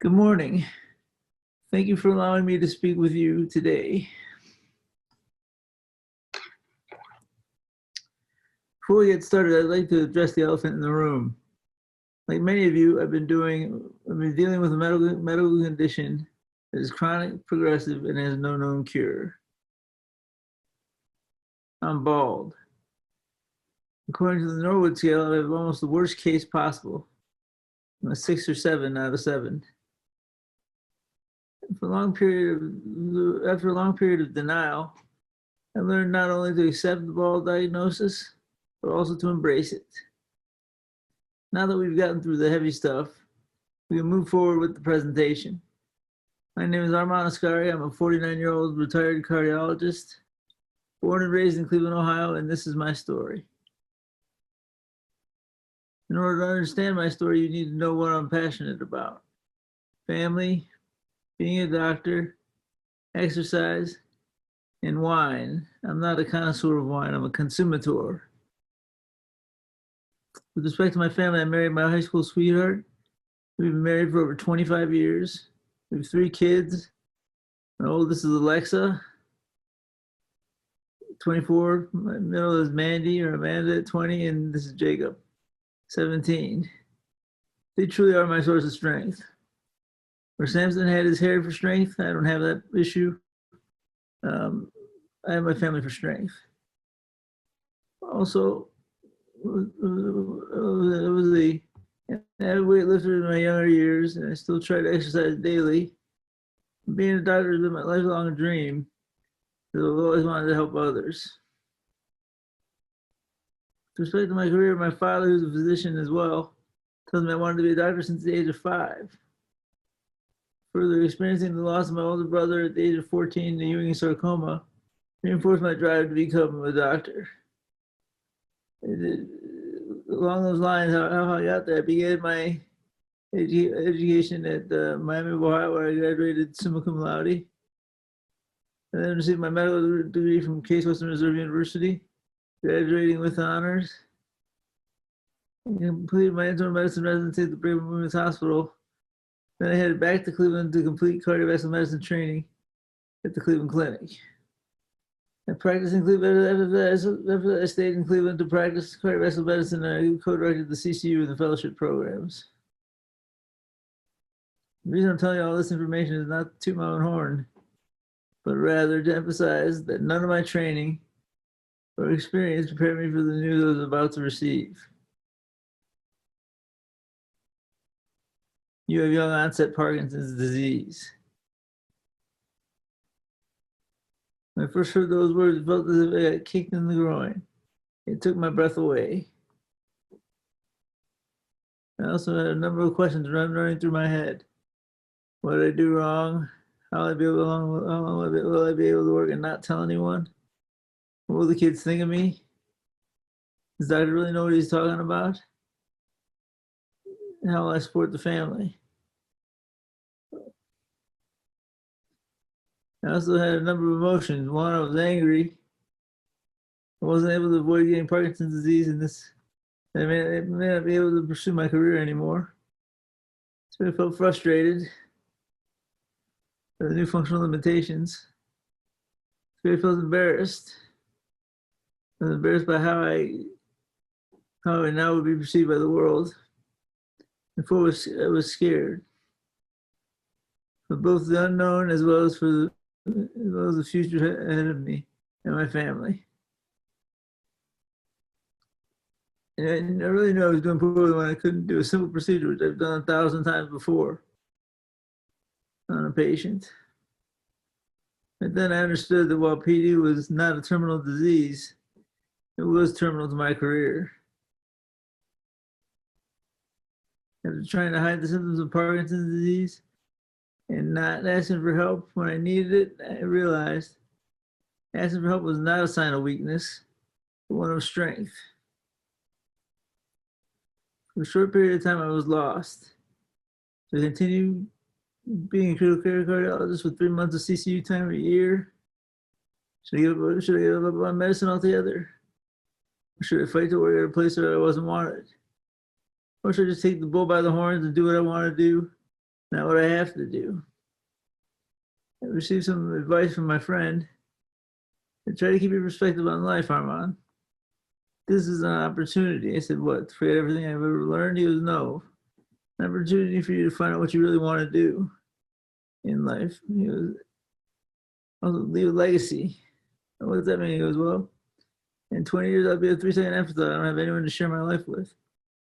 Good morning. Thank you for allowing me to speak with you today. Before we get started, I'd like to address the elephant in the room. Like many of you, I've been dealing with a medical condition that is chronic, progressive, and has no known cure. I'm bald. According to the Norwood scale, I have almost the worst case possible. I'm a 6 or 7 out of 7. After a long period of denial, I learned not only to accept the bald diagnosis, but also to embrace it. Now that we've gotten through the heavy stuff, we can move forward with the presentation. My name is Arman Askari. I'm a 49-year-old retired cardiologist, born and raised in Cleveland, Ohio, and this is my story. In order to understand my story, you need to know what I'm passionate about. Family, being a doctor, exercise, and wine. I'm not a connoisseur of wine, I'm a consumator. With respect to my family, I married my high school sweetheart. We've been married for over 25 years. We have 3 kids. My oldest is Alexa, 24. My middle is Mandy or Amanda at 20, and this is Jacob, 17. They truly are my source of strength. Where Samson had his hair for strength, I don't have that issue. I have my family for strength. Also, I was an avid weightlifter in my younger years, and I still try to exercise daily. Being a doctor has been my lifelong dream, because I've always wanted to help others. With respect to my career, my father, who's a physician as well, tells me I wanted to be a doctor since the age of 5. Further, experiencing the loss of my older brother at the age of 14 to Ewing sarcoma reinforced my drive to become a doctor. Along those lines, how I got there, I began my education at Miami of Ohio, where I graduated summa cum laude. I then received my medical degree from Case Western Reserve University, graduating with honors. I completed my internal medicine residency at the Brigham Women's Hospital. Then I headed back to Cleveland to complete cardiovascular medicine training at the Cleveland Clinic. I practiced in Cleveland. After that, I stayed in Cleveland to practice cardiovascular medicine, and I co-directed the CCU and the fellowship programs. The reason I'm telling you all this information is not to toot my own horn, but rather to emphasize that none of my training or experience prepared me for the news I was about to receive. You have young onset Parkinson's disease. When I first heard those words, it felt as if I got kicked in the groin. It took my breath away. I also had a number of questions running through my head. What did I do wrong? How long will I be able to work and not tell anyone? What will the kids think of me? Does the doctor really know what he's talking about? And how will I support the family? I also had a number of emotions. One, I was angry. I wasn't able to avoid getting Parkinson's disease, and I may not be able to pursue my career anymore. So I felt frustrated by the new functional limitations. So I felt embarrassed. I was embarrassed by how I now would be perceived by the world. And I was scared for both the unknown as well as the future ahead of me and my family. And I really knew I was doing poorly when I couldn't do a simple procedure, which I've done 1,000 times before on a patient. And then I understood that while PD was not a terminal disease, it was terminal to my career. After trying to hide the symptoms of Parkinson's disease and not asking for help when I needed it, I realized asking for help was not a sign of weakness, but one of strength. For a short period of time, I was lost. So I continued being a critical care cardiologist with 3 months of CCU time a year. Should I give up on medicine altogether? Or should I fight to work at a place where I wasn't wanted? Or should I just take the bull by the horns and do what I want to do not what I have to do. I received some advice from my friend. Try to keep your perspective on life, Arman. This is an opportunity. I said, what? To forget everything I've ever learned? He goes, no. An opportunity for you to find out what you really want to do in life. He goes, also leave a legacy. What does that mean? He goes, well, in 20 years, I'll be a 3-second afterthought. I don't have anyone to share my life with.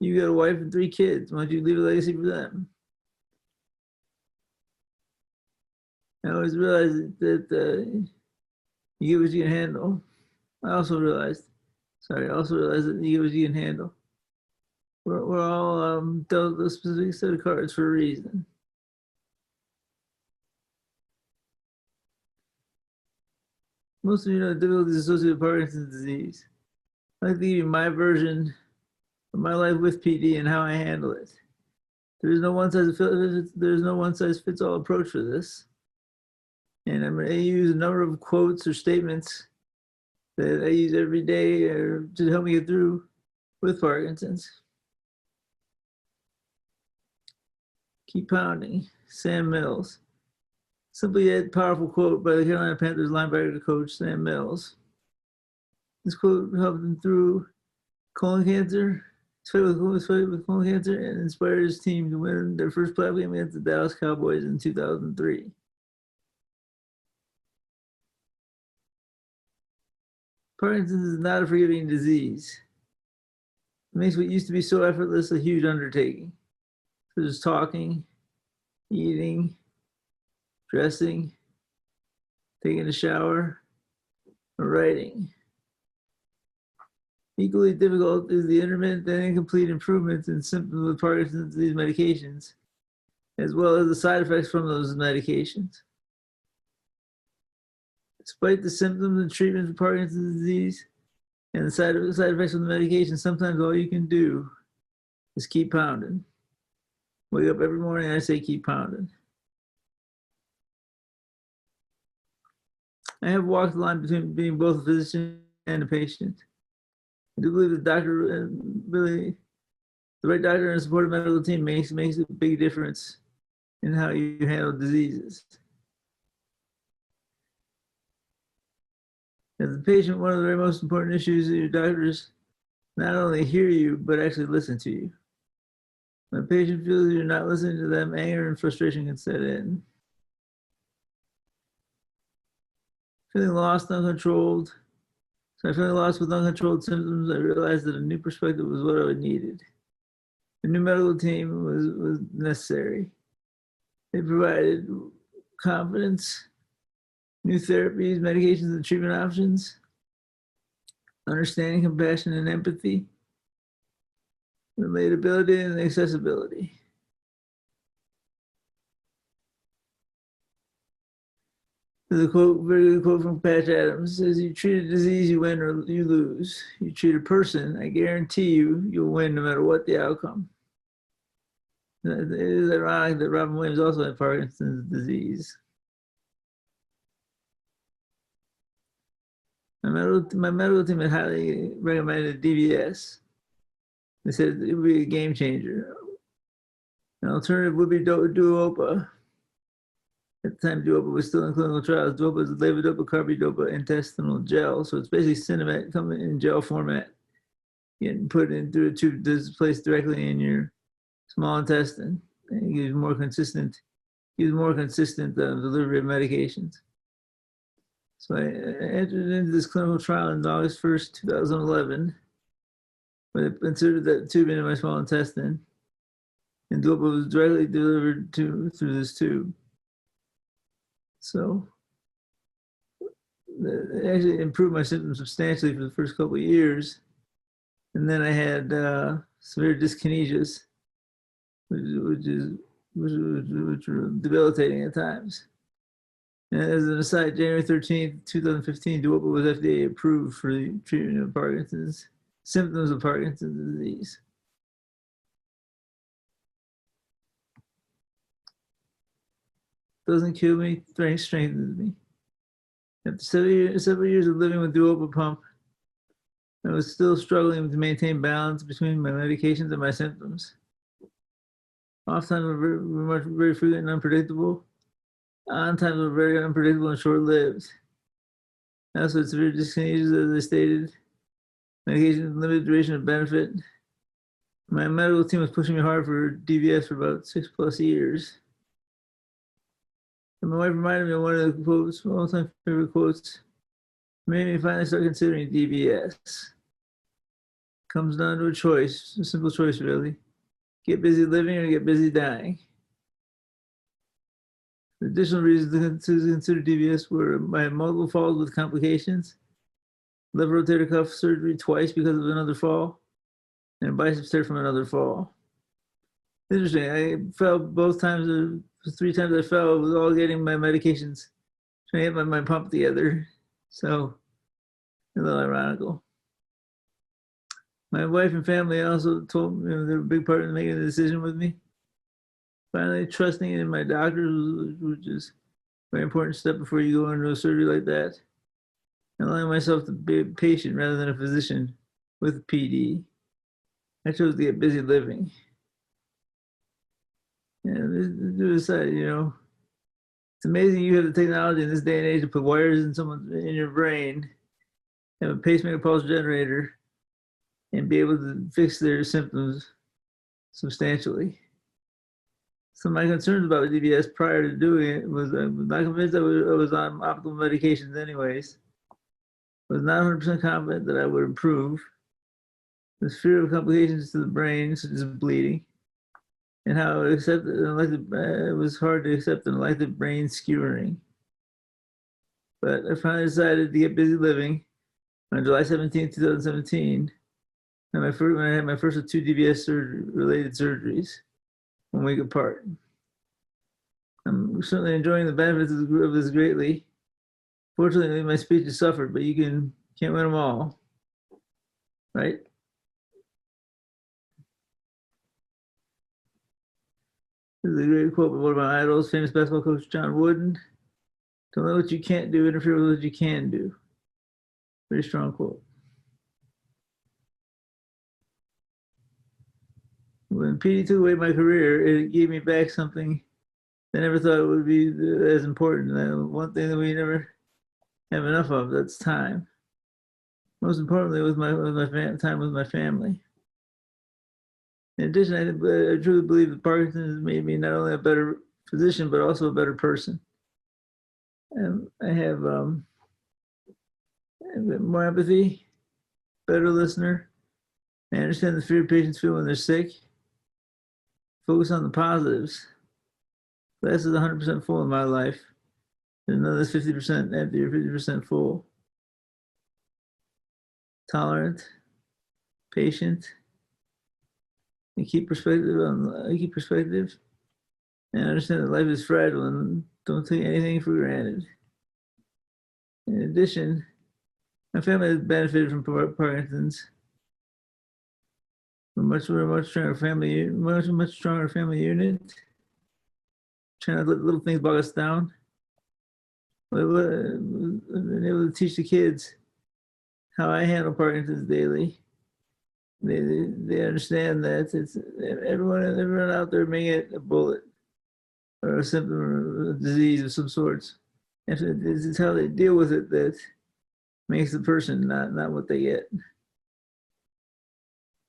You got a wife and 3 kids. Why don't you leave a legacy for them? I always realized that you get what you can handle. I also realized that you get what you can handle. We're all dealt a specific set of cards for a reason. Most of you know difficulties associated with Parkinson's disease. I'd like to give you my version of my life with PD and how I handle it. There's no one size fits all approach for this. And I'm going to use a number of quotes or statements that I use every day to help me get through with Parkinson's. Keep pounding. Sam Mills. Simply yet powerful quote by the Carolina Panthers linebacker coach Sam Mills. This quote helped him through colon cancer. His fight with colon cancer and inspired his team to win their first playoff game against the Dallas Cowboys in 2003. Parkinson's is not a forgiving disease. It makes what used to be so effortless a huge undertaking, such as talking, eating, dressing, taking a shower, or writing. Equally difficult is the intermittent and incomplete improvements in symptoms of Parkinson's disease medications, as well as the side effects from those medications. Despite the symptoms and treatment for Parkinson's disease and the side effects of the medication, sometimes all you can do is keep pounding. Wake up every morning and I say keep pounding. I have walked the line between being both a physician and a patient. I do believe the right doctor and a supportive medical team makes a big difference in how you handle diseases. As a patient, one of the very most important issues is your doctors not only hear you, but actually listen to you. When a patient feels you're not listening to them, anger and frustration can set in. Feeling lost, uncontrolled. So feeling lost with uncontrolled symptoms, I realized that a new perspective was what I needed. A new medical team was necessary. They provided confidence, new therapies, medications, and treatment options, understanding, compassion, and empathy, relatability, and accessibility. There's a quote, very good quote from Patch Adams. It says, you treat a disease, you win or you lose. You treat a person, I guarantee you'll win no matter what the outcome. It is ironic that Robin Williams also had Parkinson's disease. My medical team had highly recommended DVS. They said it would be a game changer. An alternative would be Duopa. At the time, Duopa was still in clinical trials. Duopa is levodopa carbidopa intestinal gel. So it's basically Cinemet coming in gel format, getting put in through a tube that's placed directly in your small intestine. And it gives more consistent delivery of medications. So I entered into this clinical trial on August 1st, 2011, when I inserted that tube into my small intestine, and Duopa was directly delivered through this tube. So it actually improved my symptoms substantially for the first couple of years. And then I had severe dyskinesias, which were debilitating at times. And as an aside, January 13th, 2015, Duopa was FDA approved for the treatment of symptoms of Parkinson's disease. Doesn't kill me, strengthens me. After several years of living with Duopa pump, I was still struggling to maintain balance between my medications and my symptoms. Off times were very frequent and unpredictable. On times were very unpredictable and short-lived. Also, severe dyskinesias, as I stated. Medication with limited duration of benefit. My medical team was pushing me hard for DBS for about 6+ years. And my wife reminded me of one of the quotes, all-time favorite quotes, made me finally start considering DBS. Comes down to a choice, a simple choice, really. Get busy living or get busy dying. The additional reasons to consider DBS were my multiple falls with complications, left rotator cuff surgery twice because of another fall, and a bicep tear from another fall. Interesting. I fell both times, 3 times I fell, was all getting my medications, trying to get my pump together. So, a little ironical. My wife and family also told me they were a big part in making the decision with me. Finally, trusting in my doctors, which is a very important step before you go into a surgery like that. And allowing myself to be a patient rather than a physician with PD. I chose to get busy living. And to decide, it's amazing you have the technology in this day and age to put wires in your brain, have a pacemaker pulse generator, and be able to fix their symptoms substantially. So my concerns about DBS prior to doing it was I was not convinced I was on optimal medications anyways. I was not 100% confident that I would improve. The fear of complications to the brain, such as bleeding, and how it was hard to accept an elective brain skewering. But I finally decided to get busy living on July 17, 2017, when I had my first of 2 DBS related surgeries, 1 week apart. I'm certainly enjoying the benefits of this greatly. Fortunately, my speech has suffered, but you can't win them all, right? This is a great quote by one of my idols, famous basketball coach John Wooden. Don't let what you can't do interfere with what you can do. Very strong quote. When PD took away my career, it gave me back something I never thought it would be as important. One thing that we never have enough of, that's time. Most importantly, time with my family. In addition, I truly believe that Parkinson has made me not only a better physician, but also a better person. And I have more empathy, better listener. I understand the fear patients feel when they're sick. Focus on the positives. Glass is 100% full in my life. And another 50% empty or 50% full. Tolerant, patient. I keep perspective, and understand that life is fragile and don't take anything for granted. In addition, my family has benefited from Parkinson's. We're much stronger family unit. Trying to let little things bog us down. Been able to teach the kids how I handle Parkinson's daily. They understand that it's everyone out there may get a bullet or a symptom or a disease of some sorts. It's how they deal with it that makes the person, not what they get.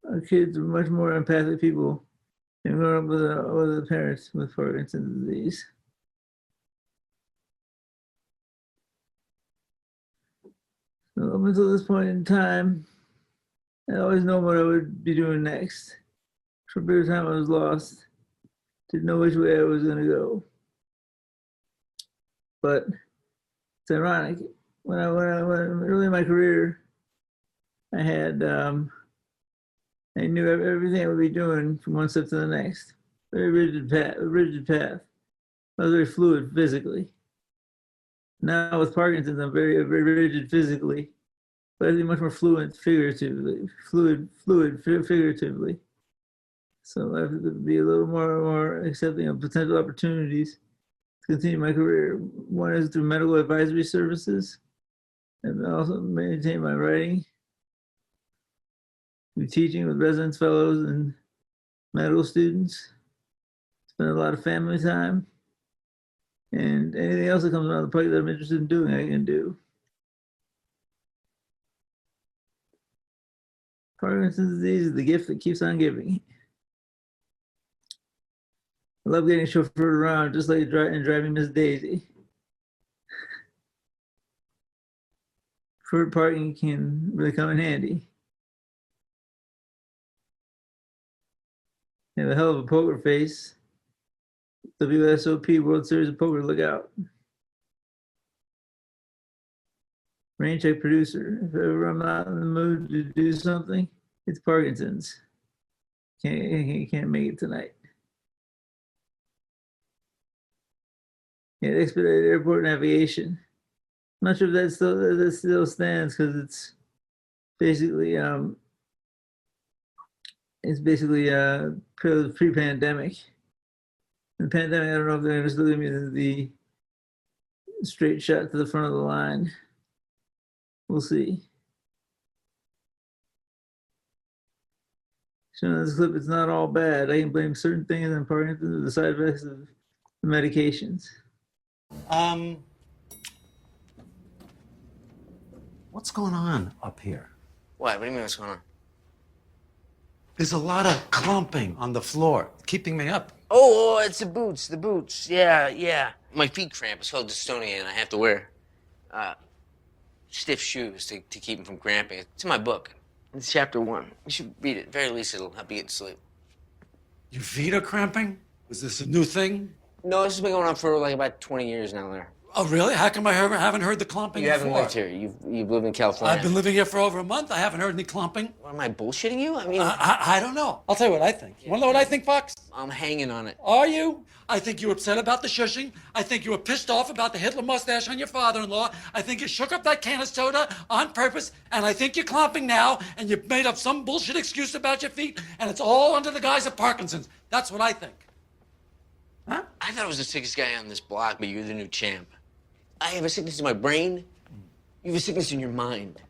Our kids are much more empathic people than growing up with the parents with Parkinson's disease. So up until this point in time, I always know what I would be doing next. For a period of time, I was lost. Didn't know which way I was going to go. But it's ironic. When early in my career, I had I knew everything I would be doing from one step to the next. Very rigid path. I was very fluid physically. Now with Parkinson's, I'm very rigid physically, but I think much more fluid figuratively. So I have to be a little more accepting of potential opportunities to continue my career. One is through medical advisory services, and also maintain my writing, through teaching with residents, fellows, and medical students. spend a lot of family time, and anything else that comes around the pike that I'm interested in doing, I can do. Parkinson's disease is the gift that keeps on giving. I love getting chauffeured around, just like driving Miss Daisy. Deferred parking can really come in handy. You have a hell of a poker face. WSOP World Series of Poker, look out. Rain check producer. If ever I'm not in the mood to do something, it's Parkinson's. Can't make it tonight. Yeah, expedited airport navigation. I'm not sure if that still stands, because it's basically pre-pandemic. In the pandemic, I don't know if they're going to still give me the straight shot to the front of the line. We'll see. Showing this clip, it's not all bad. I can blame certain things on Parkinson's or the side effects of the medications. What's going on up here? What do you mean what's going on? There's a lot of clumping on the floor, keeping me up. Oh, it's the boots. Yeah. My feet cramp. It's called dystonia, and I have to wear stiff shoes to keep them from cramping. It's in my book. It's chapter 1. You should read it. At very least it'll help you get to sleep. Your feet are cramping? Was this a new thing? No, this has been going on for like about 20 years now, Larry. Oh, really? How come I haven't heard the clumping You before? haven't lived here. You've lived in California. I've been living here for over a month. I haven't heard any clumping. What, am I bullshitting you? I mean... I don't know. I'll tell you what I think. You want to know what I think, Fox? I'm hanging on it. Are you? I think you were upset about the shushing. I think you were pissed off about the Hitler mustache on your father-in-law. I think you shook up that can of soda on purpose. And I think you're clumping now, and you've made up some bullshit excuse about your feet, and it's all under the guise of Parkinson's. That's what I think. Huh? I thought I was the sickest guy on this block, but you're the new champ. I have a sickness in my brain. You have a sickness in your mind.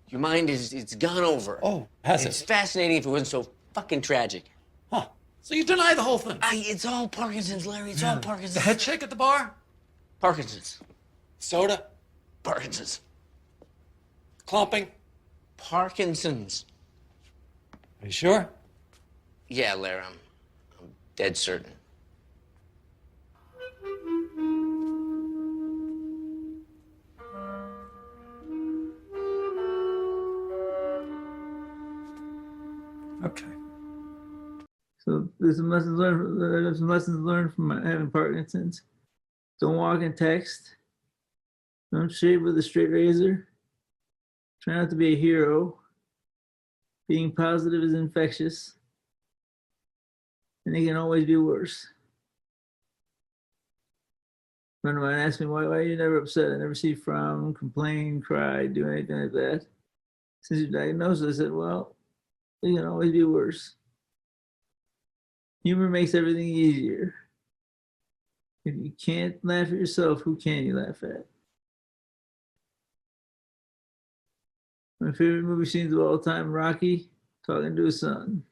Your mind it's gone over. Oh, has it? It's fascinating if it wasn't so fucking tragic. Huh. So you deny the whole thing? It's all Parkinson's, Larry. It's all Parkinson's. The head shake at the bar? Parkinson's. Soda? Parkinson's. Clumping? Parkinson's. Are you sure? Yeah, Larry, I'm dead certain. Okay. So there's some lessons learned from having Parkinson's. Don't walk and text. Don't shave with a straight razor. Try not to be a hero. Being positive is infectious. And it can always be worse. A friend of mine asked me, why are you never upset? I never see you frown, complain, cry, do anything like that. Since you're diagnosed, I said, well, it can always be worse. Humor makes everything easier. If you can't laugh at yourself, who can you laugh at? My favorite movie scenes of all time, Rocky talking to his son.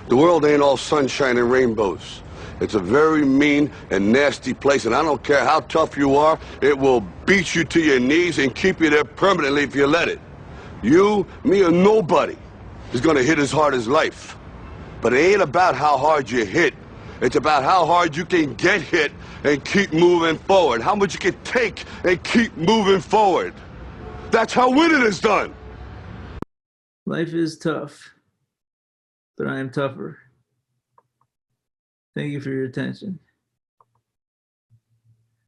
The world ain't all sunshine and rainbows. It's a very mean and nasty place, and I don't care how tough you are, it will beat you to your knees and keep you there permanently if you let it. You, me, or nobody is gonna hit as hard as life. But it ain't about how hard you hit. It's about how hard you can get hit and keep moving forward. How much you can take and keep moving forward. That's how winning is done. Life is tough, but I am tougher. Thank you for your attention.